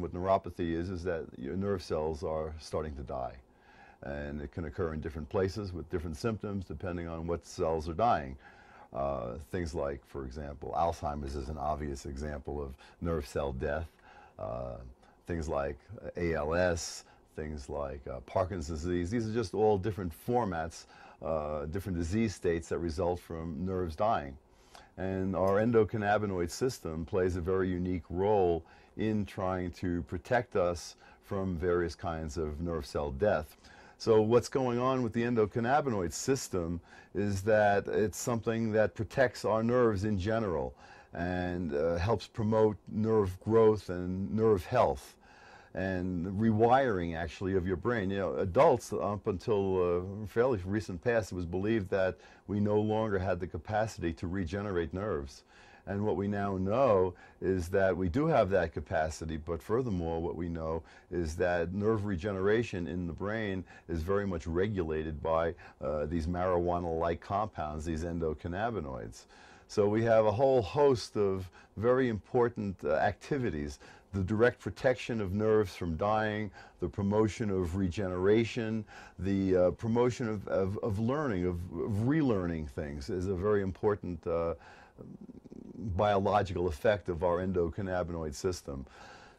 with neuropathy is that your nerve cells are starting to die. And it can occur in different places with different symptoms depending on what cells are dying. Things like, for example, Alzheimer's is an obvious example of nerve cell death. Things like ALS, things like Parkinson's disease. These are just all different formats, different disease states that result from nerves dying. And our endocannabinoid system plays a very unique role in trying to protect us from various kinds of nerve cell death. So what's going on with the endocannabinoid system is that it's something that protects our nerves in general and helps promote nerve growth and nerve health and rewiring actually of your brain. You know, adults up until fairly recent past, it was believed that we no longer had the capacity to regenerate nerves. And what we now know is that we do have that capacity, but furthermore, what we know is that nerve regeneration in the brain is very much regulated by these marijuana-like compounds, these endocannabinoids. So we have a whole host of very important activities: the direct protection of nerves from dying, the promotion of regeneration, the promotion of learning, of relearning things is a very important biological effect of our endocannabinoid system.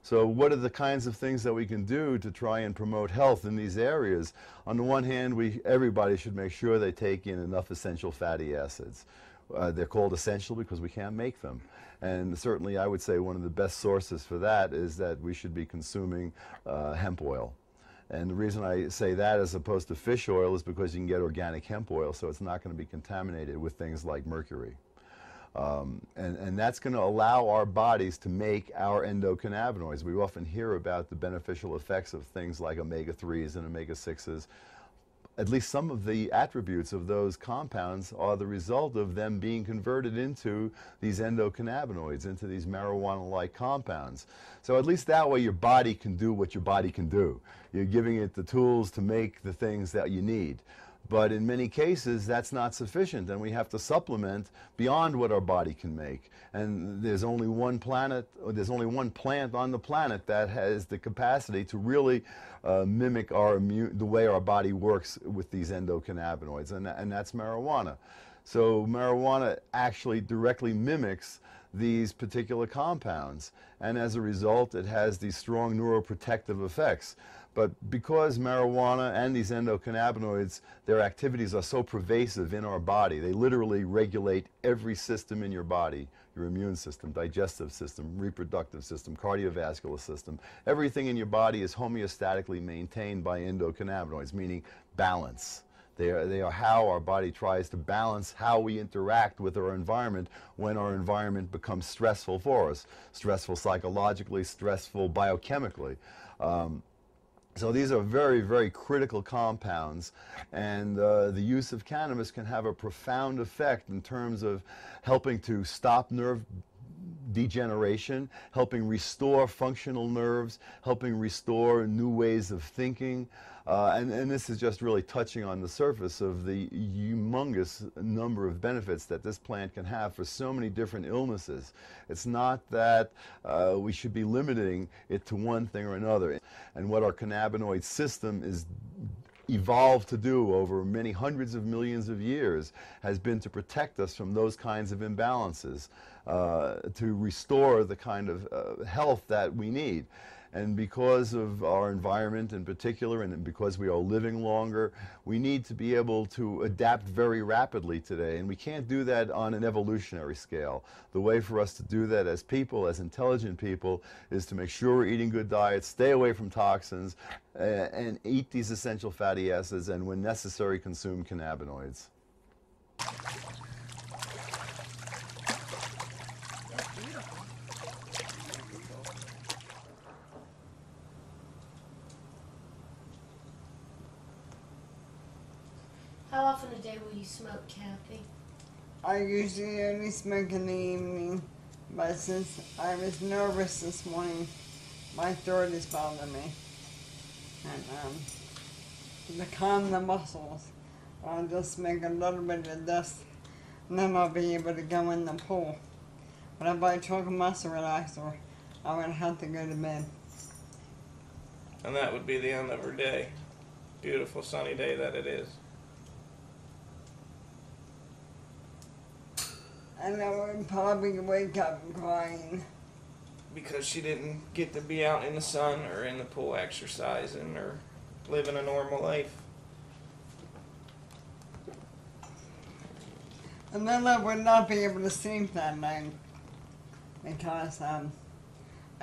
So what are the kinds of things that we can do to try and promote health in these areas? On the one hand, everybody should make sure they take in enough essential fatty acids. They're called essential because we can't make them. And certainly I would say one of the best sources for that is that we should be consuming hemp oil. And the reason I say that as opposed to fish oil is because you can get organic hemp oil, so it's not going to be contaminated with things like mercury. And that's going to allow our bodies to make our endocannabinoids. We often hear about the beneficial effects of things like omega-3s and omega-6s. At least some of the attributes of those compounds are the result of them being converted into these endocannabinoids, into these marijuana-like compounds. So at least that way your body can do what your body can do. You're giving it the tools to make the things that you need. But in many cases, that's not sufficient, and we have to supplement beyond what our body can make. And there's only one planet, or there's only one plant on the planet that has the capacity to really mimic the way our body works with these endocannabinoids, and that's marijuana. So marijuana actually directly mimics these particular compounds, and as a result, it has these strong neuroprotective effects. But because marijuana and these endocannabinoids, their activities are so pervasive in our body, they literally regulate every system in your body: your immune system, digestive system, reproductive system, cardiovascular system. Everything in your body is homeostatically maintained by endocannabinoids, meaning balance. They are how our body tries to balance how we interact with our environment when our environment becomes stressful for us. Stressful psychologically, stressful biochemically. So these are very, very critical compounds, and the use of cannabis can have a profound effect in terms of helping to stop nerve degeneration, helping restore functional nerves, helping restore new ways of thinking. And this is just really touching on the surface of the humongous number of benefits that this plant can have for so many different illnesses. It's not that we should be limiting it to one thing or another. And what our cannabinoid system is evolved to do over many hundreds of millions of years has been to protect us from those kinds of imbalances, to restore the kind of health that we need. And because of our environment in particular, and because we are living longer, we need to be able to adapt very rapidly today. And we can't do that on an evolutionary scale. The way for us to do that as people, as intelligent people, is to make sure we're eating good diets, stay away from toxins, and eat these essential fatty acids, and when necessary, consume cannabinoids. How often a day will you smoke, Cathy? I usually only smoke in the evening, but since I was nervous this morning, my throat is bothering me. And to calm the muscles, I'll just make a little bit of dust, and then I'll be able to go in the pool. But if I took a muscle relaxer, I would have to go to bed. And that would be the end of her day. Beautiful sunny day that it is. And I would probably wake up crying. Because she didn't get to be out in the sun or in the pool exercising or living a normal life. And then I would not be able to sleep that night because I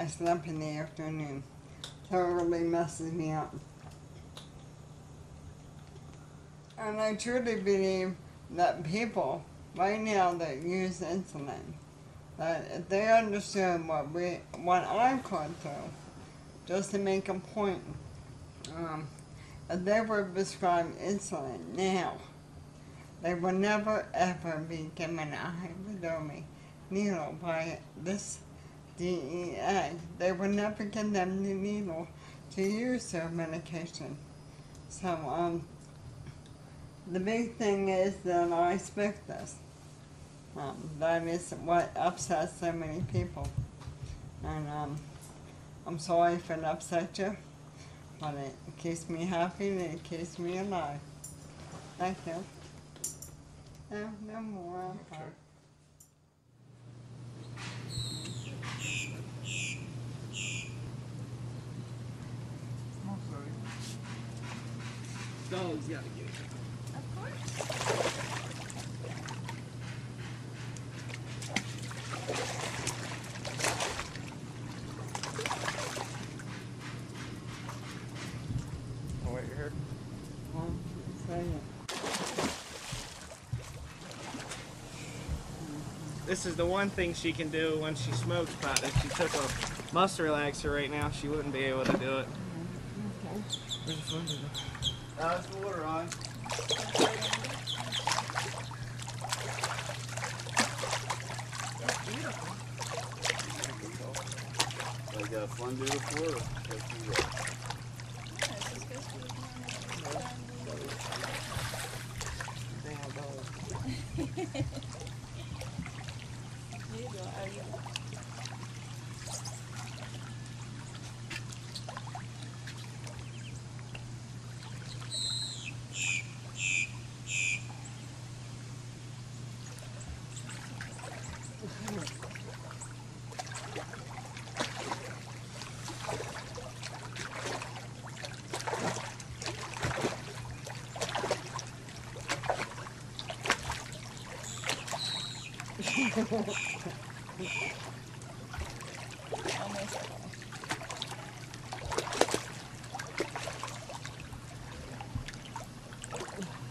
slept in the afternoon. So it really messes me up. And I truly believe that people right now that use insulin, that if they understood what I've gone through, just to make a point, if they were prescribed insulin now, they will never ever be given a hypodermic needle by this DEA. They will never give them the needle to use their medication. So the big thing is that I expect this. That is what upsets so many people. And I'm sorry if it upset you, but it keeps me happy and it keeps me alive. Thank you. No more. Sure. Dog's gotta get it. Of course. Oh, wait, you heard? Say it. This is the one thing she can do when she smokes pot. If she took a muscle relaxer right now, she wouldn't be able to do it. Where's the phone? How's the water on? So I got a fun day before. Let's do that.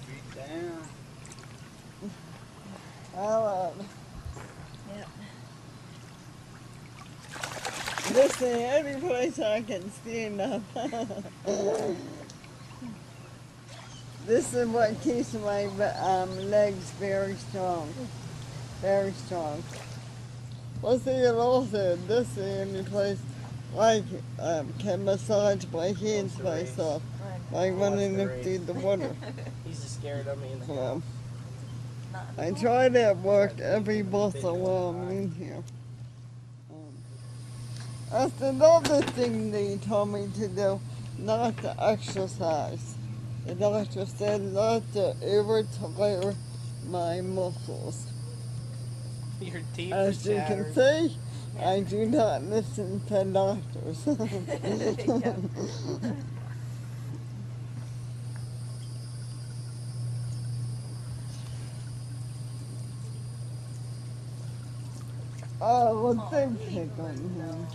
Feet down. Hello. Yep. This is the only place I can stand up. This is what keeps my legs very strong. Very strong. Well, see, and also, this is the only place I can massage my hands myself, like running them through the water. He's just scared of me in the So, I try to at work every once in a while I'm in here. That's another thing they told me to do, not to exercise. The doctor said not to overtire my muscles. Your teeth As are you can shattered. see, I do not listen to doctors. Oh, well, they pick on him.